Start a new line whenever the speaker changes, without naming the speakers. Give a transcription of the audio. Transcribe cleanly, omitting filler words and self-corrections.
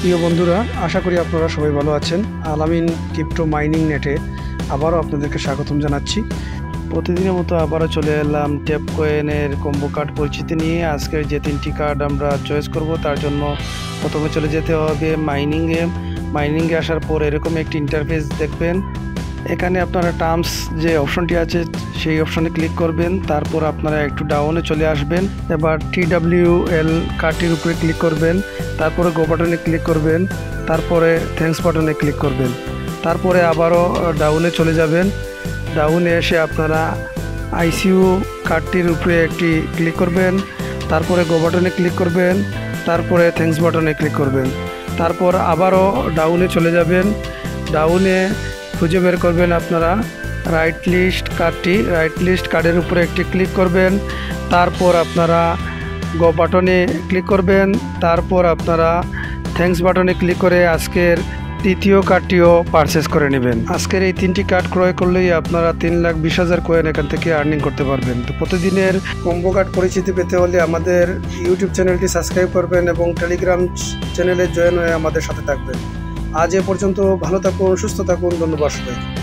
প্রিয় বন্ধুরা, আশা করি আপনারা সবাই ভালো আছেন। আলামিন ক্রিপ্টো মাইনিং নেটে আবারও আপনাদেরকে স্বাগতম জানাচ্ছি। প্রতিদিনের মতো আবারও চলে এলাম ট্যাপ কয়েনের কম্বো কার্ড পরিচিতি নিয়ে। আজকের যে 3টি কার্ড আমরা চয়েস করব, তার জন্য প্রথমে চলে যেতে হবে মাইনিংয়ে আসার পর এরকম একটি ইন্টারফেস দেখবেন। এখানে আপনারা টার্মস যে অপশনটি আছে সেই অপশনে ক্লিক করবেন। তারপর আপনারা একটু ডাউনে চলে আসবেন। এবার TWL কার্ডটির উপরে ক্লিক করবেন। তারপরে গো বাটনে ক্লিক করবেন। তারপরে থ্যাঙ্কস বাটনে ক্লিক করবেন। তারপরে আবারও ডাউনে চলে যাবেন। ডাউনে এসে আপনারা ICO কার্ডটির উপরে একটি ক্লিক করবেন। তারপরে গো বাটনে ক্লিক করবেন। তারপরে থ্যাঙ্কস বাটনে ক্লিক করবেন। তারপর আবারও ডাউনে চলে যাবেন। ডাউনে খুঁজে বের করবেন আপনারা রাইট লিস্ট কার্ডের উপরে একটি ক্লিক করবেন। তারপর আপনারা গো বাটনে ক্লিক করবেন। তারপর আপনারা থ্যাঙ্কস বাটনে ক্লিক করে আজকের তৃতীয় কার্ডটিও পারচেস করে নেবেন। আজকের এই 3টি কার্ড ক্রয় করলেই আপনারা 3,20,000 কয়েন এখান থেকে আর্নিং করতে পারবেন। তো প্রতিদিনের কম্বো কার্ড পরিচিতি পেতে হলে আমাদের ইউটিউব চ্যানেলটি সাবস্ক্রাইব করবেন এবং টেলিগ্রাম চ্যানেলে জয়েন হয়ে আমাদের সাথে থাকবেন। আজ এ পর্যন্ত, ভালো থাকুন, সুস্থ থাকুন, ধন্যবাদ সবাইকে।